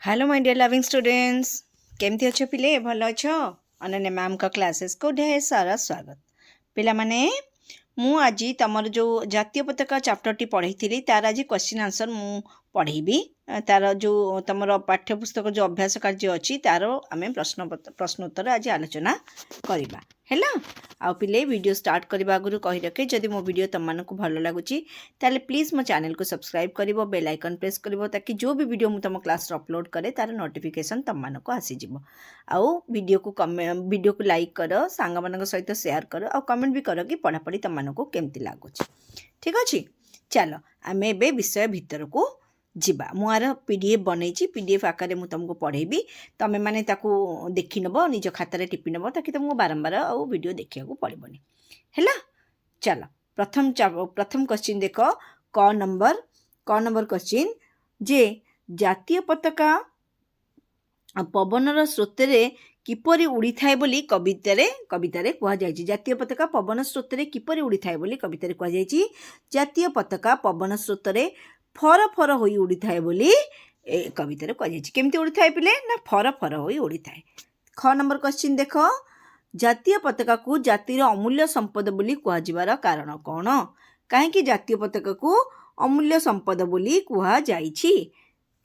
Hello my dear loving students केमती अच्छो पिले भल अच्छ अनन्या मैम का क्लासेस को ढेर सारा स्वागत पिला माने मु आज तमर जो जातीय पताका चैप्टर टी पढ़ी थी तार आज क्वेश्चन आंसर मु पढ़ेबी तार जो तमर पाठ्यपुस्तक जो अभ्यास कार्य अच्छी तार आम प्रश्नोत्तर आज आलोचना करवा है आ पिले वीडियो स्टार्ट करने आगु कही रखे जदि मो वीडियो तुम मानक भल लगुच ताले प्लीज मो चैनल को सब्सक्राइब कर बेल आइकन प्रेस कर ताकि जो भी वीडियो मु तुम क्लास अपलोड करे तार नोटिफिकेशन तुम मानक आसीजिव आउ वीडियो को लाइक कर सांग मान सहित शेयर कर आ कमेंट भी कर कि पढ़ापढ़ी तुम मानक केमती लगुच ठीक अच्छे चलो आम ए विषय भितर को जीवा मुआर पीडीएफ बनई पीडीएफ आकार मुझे तुमको पढ़ेबी तमें मैंने देखी नब निज खातार टिपि नब ताकि तुमको बारंबार आउ वीडियो देखा पड़ोनी है चलो प्रथम क्वेश्चन देख क नंबर क्वेश्चन जे जातीय पताका पवनर स्रोतरे किपरि उड़ी थाए बोली कवितारे कहुई जातीय पताका पवन स्रोतरे किपरि उड़ी थाए बोली कवितारे कहुई जातीय पताका पवन स्रोतरे फर फर होई उड़ी थाए बोली कवितारे कहुई केमती उड़ी थाए पिले ना फर फर होई उड़ी थाए। ख नंबर क्वेश्चन देख जातीय पताका को जातिर अमूल्य संपद बोली कुहाजिबार कारण कौन कहीं जातीय पताका को अमूल्य संपद बोली कुहाजाइछि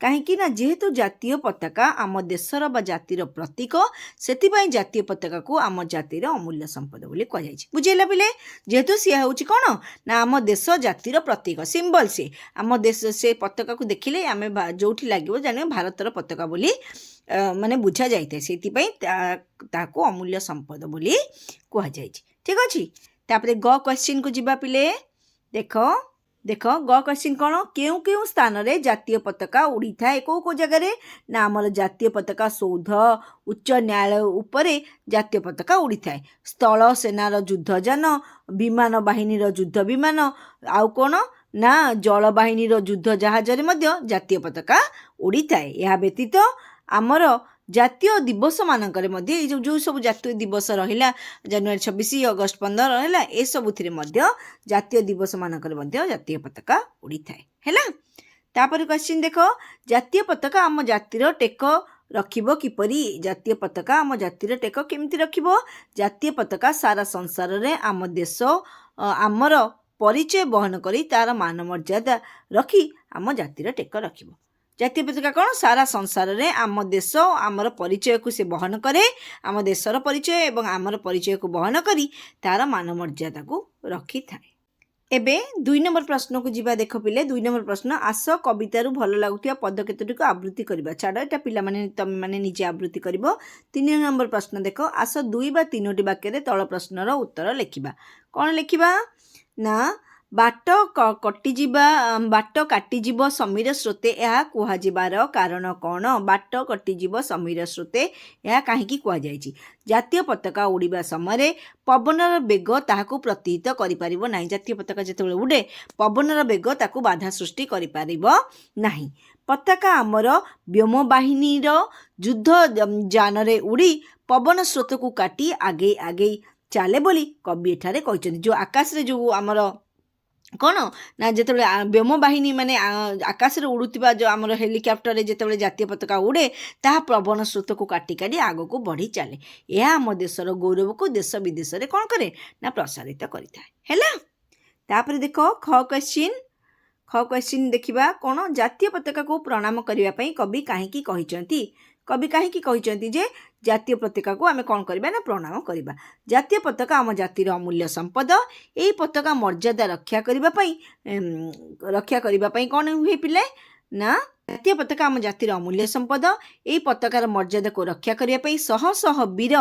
कहीं ना जेहेतु जातीय पताका आम देशर बा जातिर प्रतीक से जातीय पताका को आम जातिर अमूल्य संपद बोली कहुई बुझेला पिले जेहेतु सी हूँ कौन ना आम देश जातिर प्रतीक सिंबल से आम देश से पताका को देखिले आम जो लगे जाने भारतर पताका बोली माने बुझा जाए से अमूल्य संपद बोली कहुई ठीक अच्छे तापर ग क्वेश्चन को जीवा पिले देख ग क्वेश्चन कौन केउ केउ स्थान रे जातीय पताका उड़ी थाए को जगह ना आमर जातीय पताका सौध उच्च न्यायालय उपरे जातीय पताका उड़ी थाए स्थल सेनार युद्धजान विमान बाहिनीर युद्ध विमान आउ कौन ना जल बाहिनीर युद्ध जहाज रे मध्य जातीय पताका उड़ी थाए यह व्यतीत आमर जातीय दिवस मानकर जो सब जातीय दिवस रहा जनवरी 26 अगस्त 15 रहा ए सबुथिरे जातीय दिवस मानकर जातीय पताका उड़ी थाए है तापर क्वेश्चन देख जातीय पताका आम जातिर टेक रखिबो किपरि जातीय पताका आम जातिर टेक केमती रखिबो जातीय पताका सारा संसार रे आम देश आमर परिचय बहन करी तार मान मर्यादा रखी आम जातिर टेक रखिबो जातीय पताका कौन सारा संसार रे आम देश आमर परिचय को से बहन करे आम देशर परिचय एवं आमर परिचय को बहन करी तार मान मर्यादा को रखी थाए। एबे 2 नंबर प्रश्न को जीवा देख पिले 2 नंबर प्रश्न आस कवितारू भल लागुथिया पद केतोटी को आवृत्ति करिबा छाड़ एटा पिला माने तमे माने निजे आवृत्ति करिवो। 3 नंबर प्रश्न देख आस 2 बा 3टी वाक्य रे तळ प्रश्नर उत्तर लिखिबा कोन लिखिबा ना बाट काटिजीव समीर स्रोते यह कुहाजिबार कारण कौन बाट कटिजीव समीर स्रोते यह कहीं कुहाଯାଇଛି जातीय पताका उड़ीबा समय पवनर बेग ताहाकू प्रतिहित करिपारिबो नाही जातीय पताका जेतेबेले उड़े पवनर बेग ताकू बाधा सृष्टि करिपारिबो नाही पताका आमर व्योम बाहिनीर युद्ध जान रे उड़ी पवन स्रोत को काटी आगे आगे चले बोली कवि एठारे कहिसथि जो आकाश रे जो आमर कौन ना जिते व्योम बाहिनी माने आकाश रे उड़ुतिबा जो आमर हेलिकॉप्टर रे जिते जातीय पताका उड़े ताहा पवन स्रोत को काटी काटी आग को बढ़ी चले यह आम देशर गौरव को देश विदेश रे कौन करे ना प्रसारित करिता है। तापर देख ख क्वेश्चन देखिबा कौन जातीय पताका को प्रणाम करिवा पई कवि काहेकि कहिचंती जे जातीय पताका को आमे कौन करबा ना प्रणाम करबा जातीय पताका आम जातिर अमूल्य संपद एई पताका मर्यादा रक्षा करबा पई कौन हुए पिले ना जातीय पताका आम जातिर अमूल्य संपद एई पताकार मर्यादा को रक्षा करबा पई शह शह वीर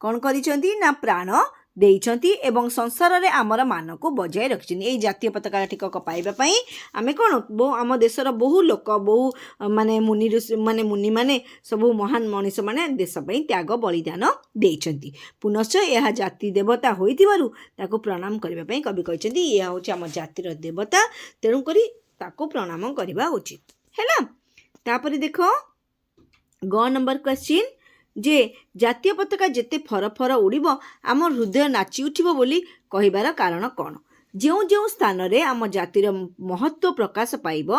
कौन करिसंती ना प्राण देइछंती एवं संसार रे आमर मान को बजाय रखिछन ए जातीय पताका टिकक पाइबा पई आमे कोन आम देशर बहु लोक बहु माने मुनि माने सब महान मनीष माने देश पई त्याग बलिदान देइछंती पुनश्च यह जाति देवता होइतिबारु ताको प्रणाम करबा पई कवि कहिछंती यह होछि आम जातिर देवता तेणु करी ताको प्रणाम करबा उचित हैला। तापर देखो ग नंबर क्वेश्चन जे जातीय पताका जेते फर फर उड़िबो आम हृदय नाची उठिबो बोली कहिबार कारण कौन ଯେଉଁ ଯେଉଁ ସ୍ଥାନରେ ଆମ ଜାତିର ମହତ୍ଵ ପ୍ରକାଶ ପାଇବ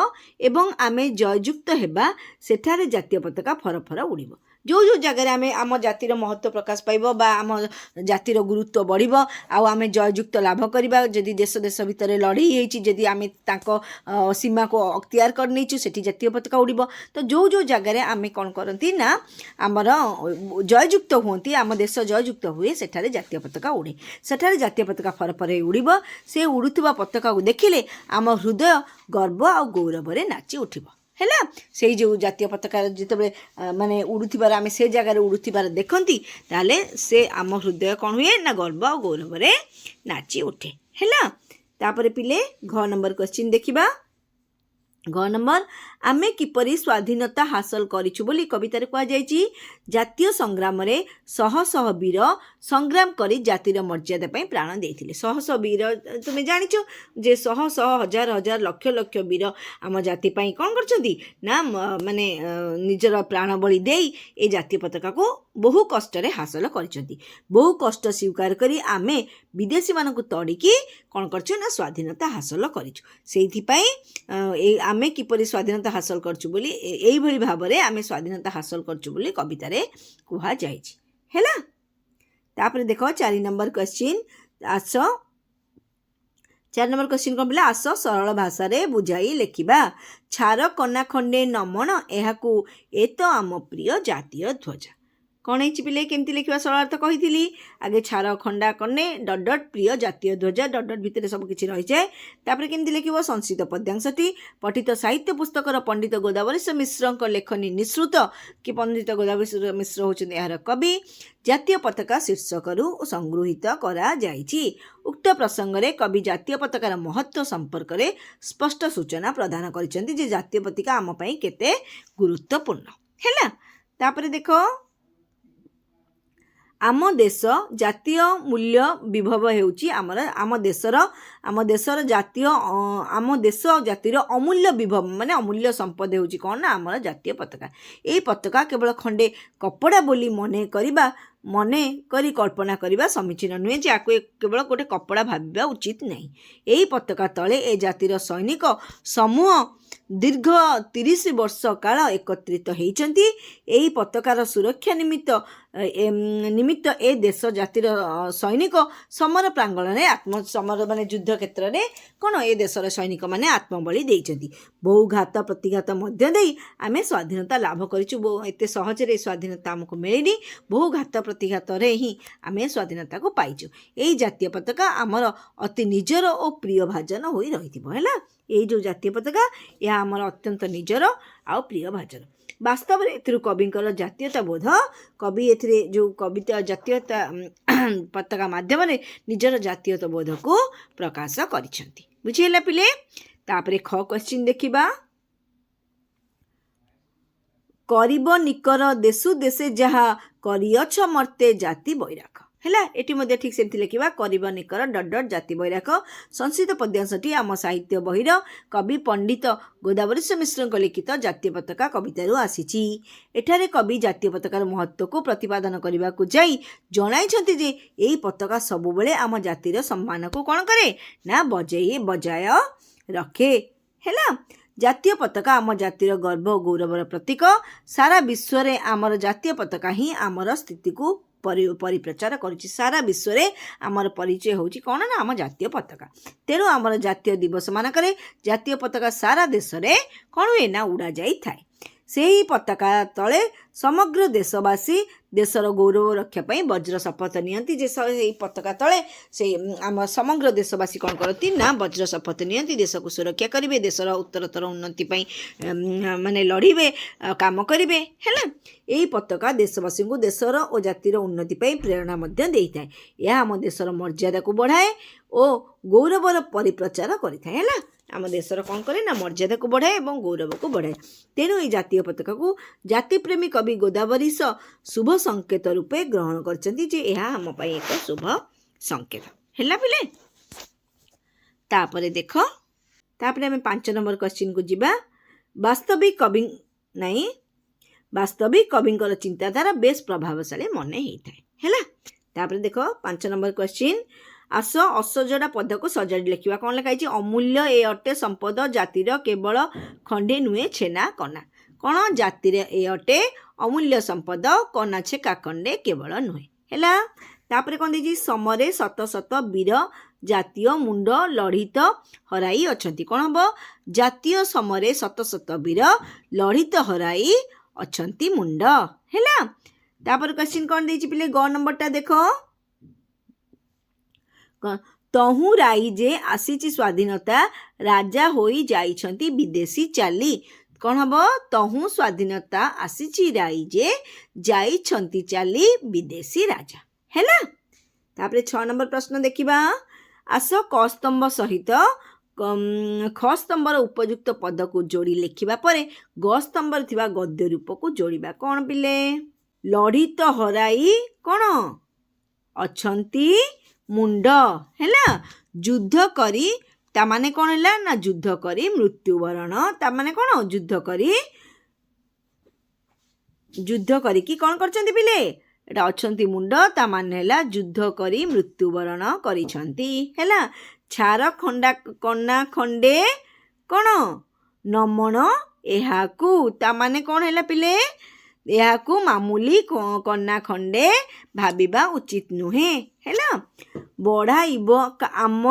ଏବଂ ଆମେ ଜୟଯୁକ୍ତ ହେବା ସେଠାରେ ଜାତୀୟ ପତାକା ଫରଫର ଉଡ଼ିବ। ଯେଉଁ ଯେଉଁ ଜାଗାରେ ଆମେ ଆମ ଜାତିର ମହତ୍ଵ ପ୍ରକାଶ ପାଇବ ବା ଆମ ଜାତିର ଗୁରୁତ୍ୱ ବଢ଼ିବ ଆଉ ଆମେ ଜୟଯୁକ୍ତ ଲାଭ କରିବା, ଯଦି ଦେଶ ଦେଶ ଭିତରେ ଲଢ଼େଇ ହେଇଛି, ଯଦି ଆମେ ତାଙ୍କ ସୀମାକୁ ଅକ୍ତିଆର କରିନେଇଛୁ, ସେଠି ଜାତୀୟ ପତାକା ଉଡ଼ିବ। ତ ଯେଉଁ ଯେଉଁ ଜାଗାରେ ଆମେ କ'ଣ କରନ୍ତି ନା ଆମର ଜୟଯୁକ୍ତ ହୁଅନ୍ତି, ଆମ ଦେଶ ଜୟଯୁକ୍ତ ହୁଏ, ସେଠାରେ ଜାତୀୟ ପତାକା ଉଡ଼େ। ସେଠାରେ ଜାତୀୟ ପତାକା ଫରଫର ଉଡ଼ିବ। ସେ ଉଡ଼ୁଥିବା ପତାକାକୁ ଦେଖିଲେ ଆମ ହୃଦୟ ଗର୍ବ ଆଉ ଗୌରବରେ ନାଚି ଉଠିବ। ହେଲା, ସେଇ ଯେଉଁ ଜାତୀୟ ପତାକାର ଯେତେବେଳେ ମାନେ ଉଡ଼ୁଥିବାର ଆମେ ସେ ଜାଗାରେ ଉଡ଼ୁଥିବାର ଦେଖନ୍ତି, ତାହେଲେ ସେ ଆମ ହୃଦୟ କ'ଣ ହୁଏ ନା ଗର୍ବ ଆଉ ଗୌରବରେ ନାଚି ଉଠେ। ହେଲା, ତାପରେ ପିଲେ ଘ ନମ୍ବର କ୍ୱେଶ୍ଚିନ୍ ଦେଖିବା। ଘ ନମ୍ବର, ଆମେ କିପରି ସ୍ୱାଧୀନତା ହାସଲ କରିଛୁ ବୋଲି କବିତାରେ କୁହାଯାଇଛି। ଜାତୀୟ ସଂଗ୍ରାମରେ ଶହ ଶହ ବୀର ସଂଗ୍ରାମ କରି ଜାତିର ମର୍ଯ୍ୟାଦା ପାଇଁ ପ୍ରାଣ ଦେଇଥିଲେ। ଶହ ଶହ ବୀର, ତୁମେ ଜାଣିଛ ଯେ ଶହ ଶହ ହଜାର ହଜାର ଲକ୍ଷ ଲକ୍ଷ ବୀର ଆମ ଜାତି ପାଇଁ କ'ଣ କରିଛନ୍ତି ନା ମାନେ ନିଜର ପ୍ରାଣ ବଳି ଦେଇ ଏ ଜାତୀୟ ପତାକାକୁ ବହୁ କଷ୍ଟରେ ହାସଲ କରିଛନ୍ତି। ବହୁ କଷ୍ଟ ସ୍ୱୀକାର କରି ଆମେ ବିଦେଶୀମାନଙ୍କୁ ତଡ଼ିକି କ'ଣ କରିଛୁ ନା ସ୍ୱାଧୀନତା ହାସଲ କରିଛୁ। ସେଇଥିପାଇଁ ଆମେ କିପରି ସ୍ୱାଧୀନତା ହାସଲ କରିଛୁ ବୋଲି ଏଇଭଳି ଭାବରେ ଆମେ ସ୍ୱାଧୀନତା ହାସଲ କରିଛୁ ବୋଲି କବିତାରେ କୁହାଯାଇଛି। ହେଲା, ତାପରେ ଦେଖ 4 ନମ୍ବର କ୍ୱେଶ୍ଚିନ୍। ଆସ 4 ନମ୍ବର କ୍ୱେଶ୍ଚିନ୍ କ'ଣ ପିଲା? ଆସ ସରଳ ଭାଷାରେ ବୁଝାଇ ଲେଖିବା। ଛାର କନା ଖଣ୍ଡେ ନମଣ ଏହାକୁ ଏ ତ ଆମ ପ୍ରିୟ ଜାତୀୟ ଧ୍ୱଜ। କ'ଣ ହେଇଛି ପିଲେ? କେମିତି ଲେଖିବା ସରଳାର୍ଥ କହିଥିଲି। ଆଗେ ଛାର ଖଣ୍ଡା କନେ ଡଟ୍ ଡଟ୍ ପ୍ରିୟ ଜାତୀୟ ଧ୍ୱଜ ଡଟ୍ ଡଟ୍ ଭିତରେ ସବୁ କିଛି ରହିଯାଏ। ତାପରେ କେମିତି ଲେଖିବ? ସଂସ୍କୃତ ପଦ୍ୟାଂଶଟି ପଠିତ ସାହିତ୍ୟ ପୁସ୍ତକର ପଣ୍ଡିତ ଗୋଦାବରୀଶ ମିଶ୍ରଙ୍କ ଲେଖନୀ ନିଃସୃତ, କି ପଣ୍ଡିତ ଗୋଦାବରୀଶ ମିଶ୍ର ହେଉଛନ୍ତି ଏହାର କବି। ଜାତୀୟ ପତାକା ଶୀର୍ଷକରୁ ସଂଗୃହୀତ କରାଯାଇଛି। ଉକ୍ତ ପ୍ରସଙ୍ଗରେ କବି ଜାତୀୟ ପତାକାର ମହତ୍ଵ ସମ୍ପର୍କରେ ସ୍ପଷ୍ଟ ସୂଚନା ପ୍ରଦାନ କରିଛନ୍ତି ଯେ ଜାତୀୟ ପତାକା ଆମ ପାଇଁ କେତେ ଗୁରୁତ୍ୱପୂର୍ଣ୍ଣ। ହେଲା, ତାପରେ ଦେଖ, ଆମ ଦେଶ ଜାତୀୟ ମୂଲ୍ୟ ବିଭବ ହେଉଛି ଆମ ଦେଶର ଜାତିର ଅମୂଲ୍ୟ ବିଭବ ମାନେ ଅମୂଲ୍ୟ ସମ୍ପଦ ହେଉଛି କ'ଣ ନା ଆମର ଜାତୀୟ ପତାକା। ଏହି ପତାକା କେବଳ ଖଣ୍ଡେ କପଡ଼ା ବୋଲି ମନେ କରି କଳ୍ପନା କରିବା ସମୀଚୀନ ନୁହେଁ ଯେ ଆକୁ କେବଳ ଗୋଟେ କପଡ଼ା ଭାବିବା ଉଚିତ ନାହିଁ। ଏହି ପତାକା ତଳେ ଏ ଜାତିର ସୈନିକ ସମୂହ ଦୀର୍ଘ 30 ବର୍ଷ କାଳ ଏକତ୍ରିତ ହୋଇଛନ୍ତି। ଏହି ପତାକାର ସୁରକ୍ଷା ନିମିତ୍ତ ଏ ଦେଶ ଜାତିର ସୈନିକ ସମର ପ୍ରାଙ୍ଗଣରେ ସମର ମାନେ ଯୁଦ୍ଧ କ୍ଷେତ୍ରରେ କ'ଣ ଏ ଦେଶର ସୈନିକମାନେ ଆତ୍ମବଳି ଦେଇଛନ୍ତି। ବହୁ ଘାତ ପ୍ରତିଘାତ ମଧ୍ୟ ଦେଇ ଆମେ ସ୍ୱାଧୀନତା ଲାଭ କରିଛୁ। ଏତେ ସହଜରେ ସ୍ୱାଧୀନତା ଆମକୁ ମିଳିନି, ବହୁ ଘାତ ପ୍ରତିଘାତରେ ହିଁ ଆମେ ସ୍ୱାଧୀନତାକୁ ପାଇଛୁ। ଏହି ଜାତୀୟ ପତାକା ଆମର ଅତି ନିଜର ଓ ପ୍ରିୟ ଭାଜନ ହୋଇ ରହିଥିବ। ହେଲା, ଏଇ ଯେଉଁ ଜାତୀୟ ପତାକା ଏହା ଆମର ଅତ୍ୟନ୍ତ ନିଜର ଆଉ ପ୍ରିୟ ଭାଜନ। ବାସ୍ତବରେ ଏଥିରୁ କବିଙ୍କର ଜାତୀୟତା ବୋଧ, କବି ଏଥିରେ ଯେଉଁ କବିତା ଜାତୀୟତା ପତାକା ମାଧ୍ୟମରେ ନିଜର ଜାତୀୟତା ବୋଧକୁ ପ୍ରକାଶ କରିଛନ୍ତି। ବୁଝିହେଲା ପିଲେ? ତାପରେ ଖ କ୍ୱେଶ୍ଚିନ୍ ଦେଖିବା। କରିବ ନିକର ଦେଶୁ ଦେଶେ ଯାହା କରିଅଛ ମର୍ତ୍ତେ ଜାତି ବୈରାଗ। ହେଲା, ଏଠି ମଧ୍ୟ ଠିକ୍ ସେମିତି ଲେଖିବା। କରିବ ନିକର ଡଟ୍ ଡଟ୍ ଜାତି ବୈରାଗ। ସଂସ୍କୃତ ପଦ୍ୟାଂଶଟି ଆମ ସାହିତ୍ୟ ବହିର କବି ପଣ୍ଡିତ ଗୋଦାବରୀଶ ମିଶ୍ରଙ୍କ ଲିଖିତ ଜାତୀୟ ପତାକା କବିତାରୁ ଆସିଛି। ଏଠାରେ କବି ଜାତୀୟ ପତାକାର ମହତ୍ଵକୁ ପ୍ରତିପାଦନ କରିବାକୁ ଯାଇ ଜଣାଇଛନ୍ତି ଯେ ଏହି ପତାକା ସବୁବେଳେ ଆମ ଜାତିର ସମ୍ମାନକୁ କ'ଣ କରେ ନା ବଜାୟ ରଖେ। ହେଲା, ଜାତୀୟ ପତାକା ଆମ ଜାତିର ଗର୍ବ ଓ ଗୌରବର ପ୍ରତୀକ। ସାରା ବିଶ୍ୱରେ ଆମର ଜାତୀୟ ପତାକା ହିଁ ଆମର ସ୍ଥିତିକୁ ପରିପ୍ରଚାର କରୁଛି। ସାରା ବିଶ୍ୱରେ ଆମର ପରିଚୟ ହେଉଛି କ'ଣ ନା ଆମ ଜାତୀୟ ପତାକା। ତେଣୁ ଆମର ଜାତୀୟ ଦିବସ ମାନଙ୍କରେ ଜାତୀୟ ପତାକା ସାରା ଦେଶରେ କ'ଣ ହୁଏ ନା ଉଡ଼ାଯାଇଥାଏ। ସେହି ପତାକା ତଳେ ସମଗ୍ର ଦେଶବାସୀ ଦେଶର ଗୌରବ ରକ୍ଷା ପାଇଁ ବଜ୍ର ଶପଥ ନିଅନ୍ତି ଯେ ସେହି ପତାକା ତଳେ ଆମ ସମଗ୍ର ଦେଶବାସୀ କ'ଣ କରନ୍ତି ନା ବଜ୍ର ଶପଥ ନିଅନ୍ତି, ଦେଶକୁ ସୁରକ୍ଷା କରିବେ, ଦେଶର ଉତ୍ତରତର ଉନ୍ନତି ପାଇଁ ମାନେ ଲଢ଼ିବେ, କାମ କରିବେ। ହେଲା, ଏହି ପତାକା ଦେଶବାସୀଙ୍କୁ ଦେଶର ଓ ଜାତିର ଉନ୍ନତି ପାଇଁ ପ୍ରେରଣା ମଧ୍ୟ ଦେଇଥାଏ। ଏହା ଆମ ଦେଶର ମର୍ଯ୍ୟାଦାକୁ ବଢ଼ାଏ ଓ ଗୌରବର ପରିପ୍ରଚାର କରିଥାଏ। ହେଲା, ଆମ ଦେଶର କ'ଣ କରେ ନା ମର୍ଯ୍ୟାଦାକୁ ବଢ଼ାଏ ଏବଂ ଗୌରବକୁ ବଢ଼ାଏ। ତେଣୁ ଏହି ଜାତୀୟ ପତାକାକୁ ଜାତିପ୍ରେମୀ କବି ଗୋଦାବରୀଶ ଶୁଭ ସଂକେତ ରୂପେ ଗ୍ରହଣ କରିଛନ୍ତି ଯେ ଏହା ଆମ ପାଇଁ ଏକ ଶୁଭ ସଂକେତ। ହେଲା ପିଲେ, ତାପରେ ଦେଖ, ତାପରେ ଆମେ 5 ନମ୍ବର କ୍ୱେଶ୍ଚିନ୍କୁ ଯିବା। ବାସ୍ତବିକ କବିଙ୍କର ଚିନ୍ତାଧାରା ବେଶ ପ୍ରଭାବଶାଳୀ ମନେ ହେଇଥାଏ। ହେଲା, ତାପରେ ଦେଖ 5 ନମ୍ବର କ୍ୱେଶ୍ଚିନ୍। ଆସ ଅସଜଡ଼ା ପଦକୁ ସଜାଡ଼ି ଲେଖିବା। କ'ଣ ଲେଖା ହେଇଛି? ଅମୂଲ୍ୟ ଏ ଅଟେ ସମ୍ପଦ ଜାତିର କେବଳ ଖଣ୍ଡେ ନୁହେଁ ଛେନା କନା। କ'ଣ? ଜାତିର ଏ ଅଟେ ଅମୂଲ୍ୟ ସମ୍ପଦ କନା ଛେକା ଖଣ୍ଡେ କେବଳ ନୁହେଁ। ହେଲା। ତାପରେ କ'ଣ ଦେଇଛି? ସମରେ ଶତ ଶତ ବୀର ଜାତୀୟ ମୁଣ୍ଡ ଲଢ଼ିତ ହରାଇ ଅଛନ୍ତି। କ'ଣ ହେବ? ଜାତୀୟ ସମରେ ଶତ ଶତ ବୀର ଲଢ଼ିତ ହରାଇ ଅଛନ୍ତି ମୁଣ୍ଡ। ହେଲା। ତାପରେ କ୍ୱେଶ୍ଚିନ୍ କ'ଣ ଦେଇଛି ପିଲେ? ଗ ନମ୍ବରଟା ଦେଖ। ତହୁଁ ରାଇ ଯେ ଆସିଛି ସ୍ୱାଧୀନତା ରାଜା ହୋଇ ଯାଇଛନ୍ତି ବିଦେଶୀ ଚାଲି। କ'ଣ ହେବ? ତହୁଁ ସ୍ୱାଧୀନତା ଆସିଛି ରାଇ ଯେ ଯାଇଛନ୍ତି ଚାଲି ବିଦେଶୀ ରାଜା। ହେଲା। ତାପରେ 6 ନମ୍ବର ପ୍ରଶ୍ନ ଦେଖିବା। ଆସ କ ସ୍ତମ୍ଭ ସହିତ ଖ ସ୍ତମ୍ଭର ଉପଯୁକ୍ତ ପଦକୁ ଯୋଡ଼ି ଲେଖିବା ପରେ ଗ ସ୍ତମ୍ଭରେ ଥିବା ଗଦ୍ୟ ରୂପକୁ ଯୋଡ଼ିବା। କ'ଣ ପିଲେ? ଲଢ଼ିତ ହରାଇ କ'ଣ ଅଛନ୍ତି ମୁଣ୍ଡ। ହେଲା। ଯୁଦ୍ଧ କରି ତାମାନେ କ'ଣ ହେଲା? ନା ଯୁଦ୍ଧ କରି ମୃତ୍ୟୁବରଣ। ତାମାନେ କ'ଣ? ଯୁଦ୍ଧ କରିକି କ'ଣ କରିଛନ୍ତି ପିଲେ? ଏଟା ଅଛନ୍ତି ମୁଣ୍ଡ। ତାମାନେ ହେଲା ଯୁଦ୍ଧ କରି ମୃତ୍ୟୁବରଣ କରିଛନ୍ତି। ହେଲା। ଛାର କନା ଖଣ୍ଡେ କ'ଣ ନମଣ ଏହାକୁ। ତାମାନେ କ'ଣ ହେଲା ପିଲେ? ଏହାକୁ ମାମୁଲି କନା ଖଣ୍ଡେ ଭାବିବା ଉଚିତ ନୁହେଁ। ହେଲା। ବଢ଼ାଇବ ଆମ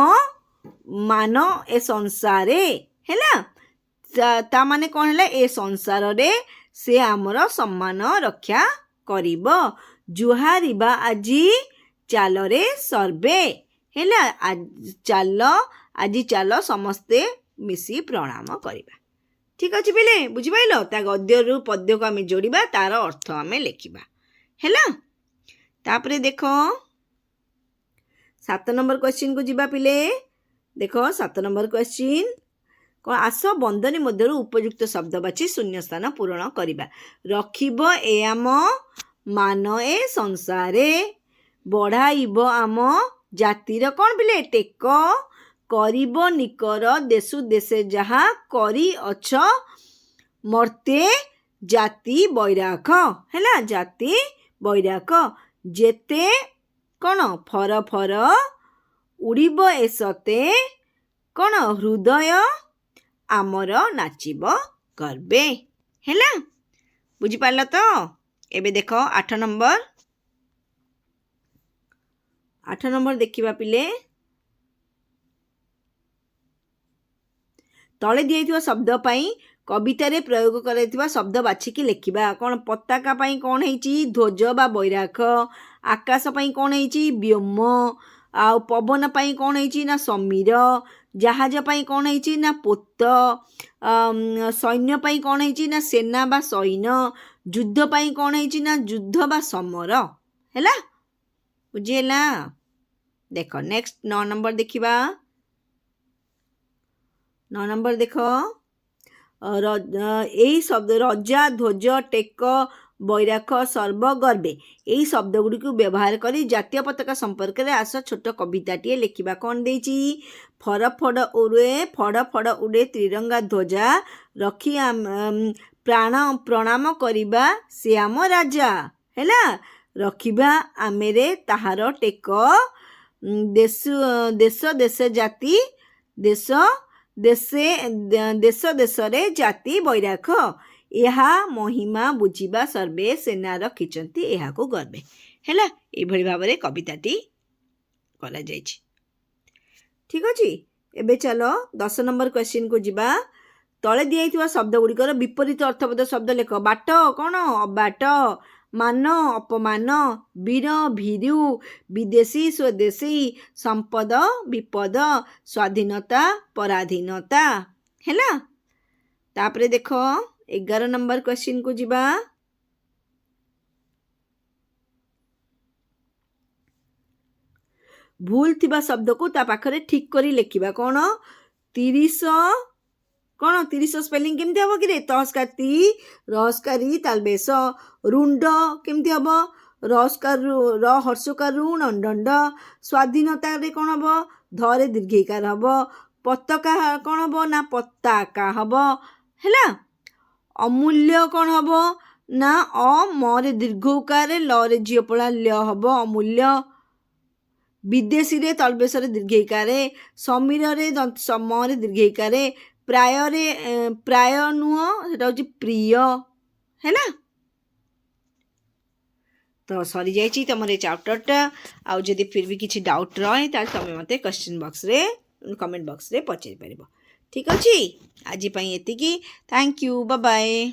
ମାନ ଏ ସଂସାରେ। ହେଲା। ତାମାନେ କ'ଣ ହେଲା? ଏ ସଂସାରରେ ସେ ଆମର ସମ୍ମାନ ରକ୍ଷା କରିବ। ଜୁହାରିବା ଆଜି ଚାଲରେ ସର୍ବେ। ହେଲା। ଆଜି ଚାଲ ସମସ୍ତେ ମିଶି ପ୍ରଣାମ କରିବା। ଠିକ୍ ଅଛି ପିଲେ, ବୁଝିପାରିଲ? ତା ଗଦ୍ୟରୁ ପଦ୍ୟକୁ ଆମେ ଯୋଡ଼ିବା, ତାର ଅର୍ଥ ଆମେ ଲେଖିବା। ହେଲା। ତାପରେ ଦେଖ 7 ନମ୍ବର କ୍ୱେଶ୍ଚିନ୍କୁ ଯିବା ପିଲେ। ଦେଖ 7 ନମ୍ବର କ୍ୱେଶ୍ଚିନ୍। କ'ଣ? ଆସ ବନ୍ଦନୀ ମଧ୍ୟରୁ ଉପଯୁକ୍ତ ଶବ୍ଦ ବାଛି ଶୂନ୍ୟ ସ୍ଥାନ ପୂରଣ କରିବା। ରଖିବ ଏ ଆମ ମାନ ଏ ସଂସାରେ। ବଢ଼ାଇବ ଆମ ଜାତିର କ'ଣ ପିଲେ? ଟେକ। କରିବ ନିକର ଦେଶୁ ଦେଶେ ଯାହା କରିଅଛ ମର୍ତ୍ତେ ଜାତି ବୈରାଖ। ହେଲା। ଜାତି ବୈରାଖ। ଯେତେ କ'ଣ ଫର ଫର ଉଡ଼ିବ ଏ ସତେ କ'ଣ ହୃଦୟ ଆମର ନାଚିବ ଗର୍ବେ। ହେଲା। ବୁଝିପାରିଲ ତ? ଏବେ ଦେଖ 8 ନମ୍ବର ଦେଖିବା ପିଲେ। ତଳେ ଦିଆଯାଇଥିବା ଶବ୍ଦ ପାଇଁ କବିତାରେ ପ୍ରୟୋଗ କରାଯାଇଥିବା ଶବ୍ଦ ବାଛିକି ଲେଖିବା। କ'ଣ? ପତାକା ପାଇଁ କ'ଣ ହେଇଛି? ଧ୍ୱଜ ବା ବୈରାଖ। ଆକାଶ ପାଇଁ କ'ଣ ହେଇଛି? ବ୍ୟୋମ। ଆଉ ପବନ ପାଇଁ କ'ଣ ହେଇଛି? ନା ସମୀର। ଜାହାଜ ପାଇଁ କ'ଣ ହେଇଛି? ନା ପୋତ। ସୈନ୍ୟ ପାଇଁ କ'ଣ ହେଇଛି? ନା ସେନା ବା ସୈନ୍ୟ। ଯୁଦ୍ଧ ପାଇଁ କ'ଣ ହେଇଛି? ନା ଯୁଦ୍ଧ ବା ସମର। ହେଲା। ବୁଝିହେଲା? ଦେଖ ନେକ୍ସଟ 9 ନମ୍ବର ଦେଖିବା। 9 ନମ୍ବର ଦେଖ। ଏଇ ଶବ୍ଦ ରଜା ଧ୍ୱଜ ଟେକ ବୈରାଖ ସର୍ବଗର୍ବେ ଏହି ଶବ୍ଦ ଗୁଡ଼ିକୁ ବ୍ୟବହାର କରି ଜାତୀୟ ପତାକା ସମ୍ପର୍କରେ ଆସ ଛୋଟ କବିତାଟିଏ ଲେଖିବା। କ'ଣ ଦେଇଛି? ଫଡ଼ ଫଡ଼ ଉଡ଼େ ତ୍ରିରଙ୍ଗା ଧ୍ୱଜା ରଖି ପ୍ରଣାମ କରିବା ସେ ଆମ ରାଜା। ହେଲା। ରଖିବା ଆମେରେ ତାହାର ଟେକ। ଦେଶ ଜାତି ଦେଶ ଦେଶରେ ଜାତି ବୈରାଖ। ଏହା ମହିମା ବୁଝିବା ସର୍ବେ ସେନା ରଖିଛନ୍ତି ଏହାକୁ ଗର୍ବେ। ହେଲା। ଏଇଭଳି ଭାବରେ କବିତାଟି କରାଯାଇଛି। ଠିକ୍ ଅଛି। ଏବେ ଚାଲ 10 ନମ୍ବର କ୍ୱେଶ୍ଚିନ୍କୁ ଯିବା। ତଳେ ଦିଆଯାଇଥିବା ଶବ୍ଦ ଗୁଡ଼ିକର ବିପରୀତ ଅର୍ଥବୋଧ ଶବ୍ଦ ଲେଖ। ବାଟ କ'ଣ? ଅବାଟ। ମାନ ଅପମାନ। ବୀର ଭୀରୁ। ବିଦେଶୀ ସ୍ୱଦେଶୀ। ସମ୍ପଦ ବିପଦ। ସ୍ୱାଧୀନତା ପରାଧୀନତା। ହେଲା। ତାପରେ ଦେଖ 11 ନମ୍ବର କ୍ୱେଶ୍ଚିନ୍କୁ ଯିବା। ଭୁଲ ଥିବା ଶବ୍ଦକୁ ତା ପାଖରେ ଠିକ୍ କରି ଲେଖିବା। କ'ଣ? 30 ସ୍ପେଲିଂ କେମିତି ହେବ କି ରେ? ତସ୍କାର ତି ରସ୍କାରୀ ତାଲବେଶ। ରୁଣ୍ଡ କେମିତି ହେବ? ର ହର୍ଷକାର ଋଣ ଦଣ୍ଡ। ସ୍ୱାଧୀନତାରେ କ'ଣ ହେବ? ଧରେ ଦୀର୍ଘଇକାର ହେବ। ପତାକା କ'ଣ ହେବ? ନା ପତାକା ହେବ। ହେଲା। ଅମୂଲ୍ୟ କ'ଣ ହେବ? ନା ମରେ ଦୀର୍ଘ ଉକାରରେ ଲରେ ଝିଅ ପଳା ଲ ହେବ ଅମୂଲ୍ୟ। विदेशी तलबेशरे दीर्घईकारे समीर समय दीर्घईकारे प्राय नुह सेटा हूँ प्रिय है ना। तो सरी जाइए तुम ये चैप्टरटा आउ जदि फिर भी किसी डाउट रहे तुम मत क्वेश्चन बॉक्स रे कमेंट बॉक्स रे पचारि पार। ठीक अच्छे आज ये थैंक यू बाय बाय।